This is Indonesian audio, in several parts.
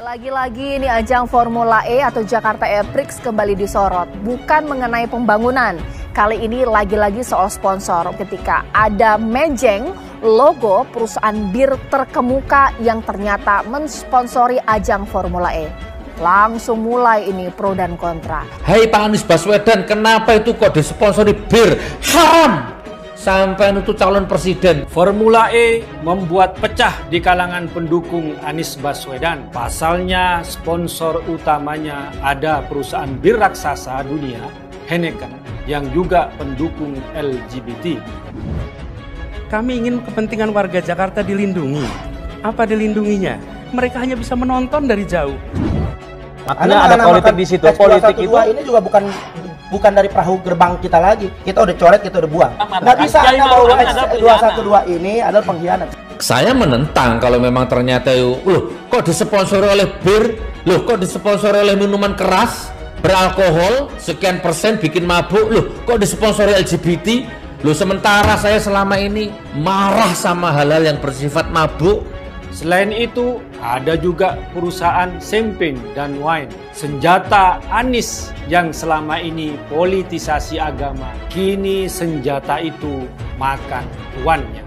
Lagi-lagi ini ajang Formula E atau Jakarta E-Prix kembali disorot. Bukan mengenai pembangunan. Kali ini lagi-lagi soal sponsor ketika ada mejeng logo perusahaan bir terkemuka yang ternyata mensponsori ajang Formula E. Langsung mulai ini pro dan kontra. Hei Pak Anies Baswedan, kenapa itu kok disponsori bir? Haram! Sampai itu calon presiden. Formula E membuat pecah di kalangan pendukung Anies Baswedan. Pasalnya sponsor utamanya ada perusahaan bir raksasa dunia, Heineken, yang juga pendukung LGBT. Kami ingin kepentingan warga Jakarta dilindungi. Apa dilindunginya? Mereka hanya bisa menonton dari jauh. Makanya ada politik di situ. Politik itu ini juga bukan dari perahu gerbang kita lagi. Kita udah coret, kita udah buang. Nggak bisa Anda bahwa S212 ini adalah pengkhianat. Saya menentang kalau memang ternyata loh kok disponsori oleh bir, loh kok disponsori oleh minuman keras, beralkohol, sekian persen bikin mabuk, loh kok disponsori LGBT, loh sementara saya selama ini marah sama hal-hal yang bersifat mabuk. Selain itu, ada juga perusahaan champagne dan wine. Senjata Anies yang selama ini politisasi agama, kini senjata itu makan tuannya.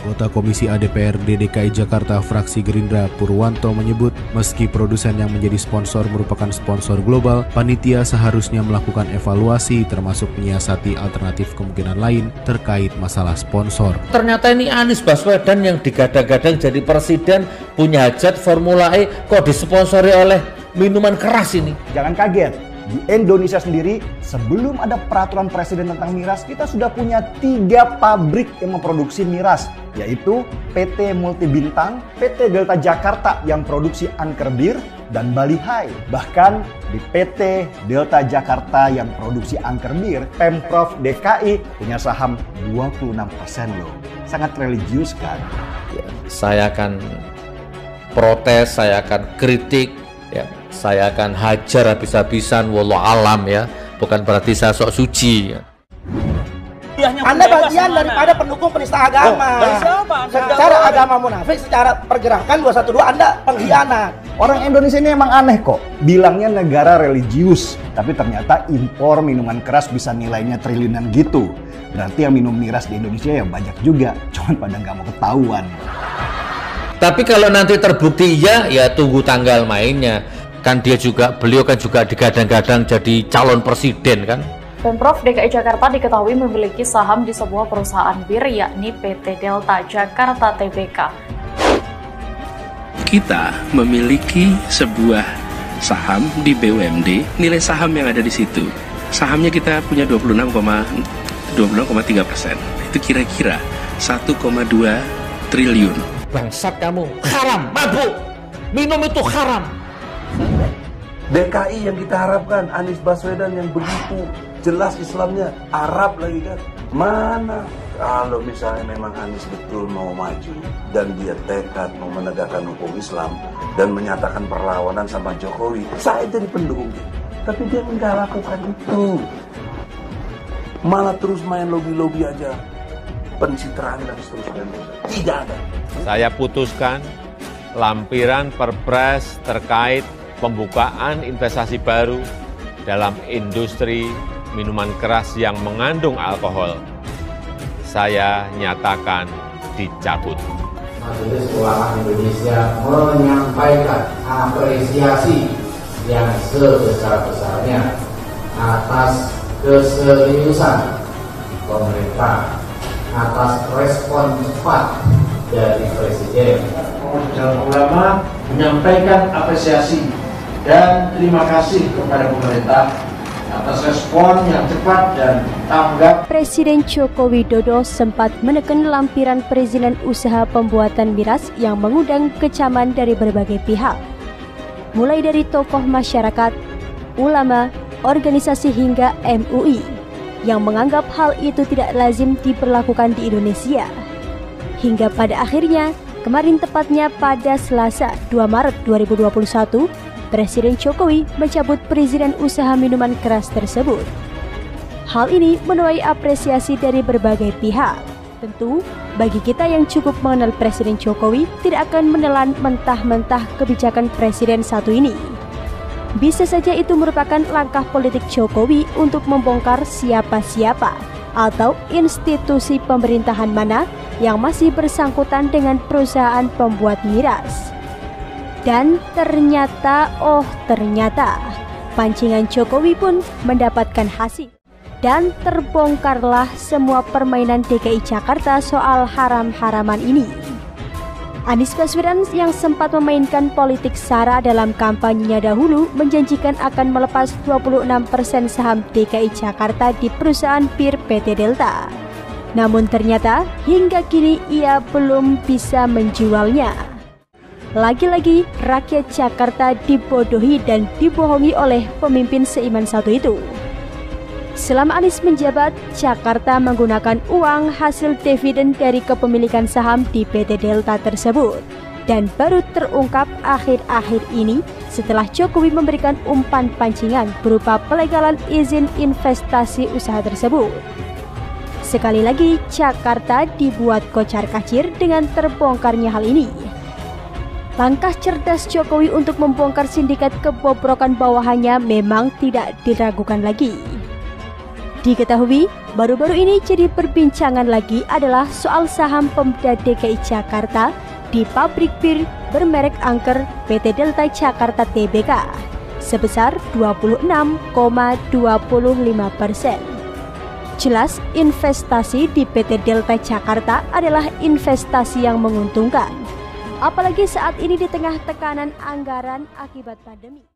Anggota Komisi A DPRD DKI Jakarta fraksi Gerindra Purwanto menyebut meski produsen yang menjadi sponsor merupakan sponsor global, panitia seharusnya melakukan evaluasi termasuk menyiasati alternatif kemungkinan lain terkait masalah sponsor. Ternyata ini Anies Baswedan yang digadang-gadang jadi presiden, punya hajat Formula E kok disponsori oleh minuman keras ini. Jangan kaget. Di Indonesia sendiri, sebelum ada peraturan presiden tentang miras, kita sudah punya 3 pabrik yang memproduksi miras, yaitu PT Multibintang, PT Delta Jakarta yang produksi angker bir, dan Bali High. Bahkan di PT Delta Jakarta yang produksi angker bir, Pemprov DKI punya saham 26% loh. Sangat religius kan? Ya, saya akan protes, saya akan kritik, ya. Saya akan hajar habis-habisan, wallahu alam ya. Bukan berarti saya sok suci. Anda bagian daripada pendukung penista agama. Secara agama munafik, secara pergerakan 212 Anda pengkhianat. Orang Indonesia ini emang aneh kok. Bilangnya negara religius, tapi ternyata impor minuman keras bisa nilainya triliunan gitu. Berarti yang minum miras di Indonesia ya banyak juga, cuman pada nggak mau ketahuan. Tapi kalau nanti terbukti iya, ya tunggu tanggal mainnya. Kan beliau kan juga digadang-gadang jadi calon presiden kan. Pemprov DKI Jakarta diketahui memiliki saham di sebuah perusahaan bir yakni PT Delta Jakarta Tbk. Kita memiliki sebuah saham di BUMD, nilai saham yang ada di situ. Sahamnya kita punya 26,3%. Itu kira-kira 1,2 triliun. Bangsat kamu, haram, mabuk, minum itu haram. DKI yang kita harapkan, Anies Baswedan yang begitu jelas Islamnya, Arab lagi kan. Mana kalau misalnya memang Anies betul mau maju dan dia tekad mau menegakkan hukum Islam dan menyatakan perlawanan sama Jokowi, saya jadi pendukung dia. Tapi dia nggak lakukan itu, malah terus main lobby-lobby aja, pencitraan dan seterusnya. Tidak ada. Saya putuskan lampiran Perpres terkait pembukaan investasi baru dalam industri minuman keras yang mengandung alkohol, saya nyatakan dicabut. Majelis Ulama Indonesia menyampaikan apresiasi yang sebesar-besarnya atas keseriusan pemerintah, atas respon cepat dari Presiden. Majelis Ulama menyampaikan apresiasi dan terima kasih kepada pemerintah atas respon yang cepat dan tanggap. Presiden Joko Widodo sempat menekan lampiran perizinan usaha pembuatan miras yang mengundang kecaman dari berbagai pihak, mulai dari tokoh masyarakat, ulama, organisasi hingga MUI yang menganggap hal itu tidak lazim diperlakukan di Indonesia. Hingga pada akhirnya, kemarin tepatnya pada Selasa 2 Maret 2021, Presiden Jokowi mencabut perizinan usaha minuman keras tersebut. Hal ini menuai apresiasi dari berbagai pihak, Tentu, bagi kita yang cukup mengenal Presiden Jokowi tidak akan menelan mentah-mentah kebijakan Presiden satu ini. Bisa saja itu merupakan langkah politik Jokowi untuk membongkar siapa-siapa atau institusi pemerintahan mana yang masih bersangkutan dengan perusahaan pembuat miras. Dan ternyata, pancingan Jokowi pun mendapatkan hasil. Dan terbongkarlah semua permainan DKI Jakarta soal haram-haraman ini. Anies Baswedan yang sempat memainkan politik SARA dalam kampanyenya dahulu menjanjikan akan melepas 26% saham DKI Jakarta di perusahaan bir PT Delta. Namun ternyata hingga kini ia belum bisa menjualnya. Lagi-lagi rakyat Jakarta dibodohi dan dibohongi oleh pemimpin seiman satu itu. Selama Anies menjabat, Jakarta menggunakan uang hasil dividen dari kepemilikan saham di PT Delta tersebut. Dan baru terungkap akhir-akhir ini setelah Jokowi memberikan umpan pancingan berupa pelegalan izin investasi usaha tersebut. Sekali lagi, Jakarta dibuat kocar-kacir dengan terbongkarnya hal ini. Langkah cerdas Jokowi untuk membongkar sindikat kebobrokan bawahannya memang tidak diragukan lagi. Diketahui, baru-baru ini jadi perbincangan lagi adalah soal saham Pemda DKI Jakarta di pabrik bir bermerek angker PT Delta Jakarta Tbk sebesar 26,25%. Jelas, investasi di PT Delta Jakarta adalah investasi yang menguntungkan. Apalagi saat ini di tengah tekanan anggaran akibat pandemi.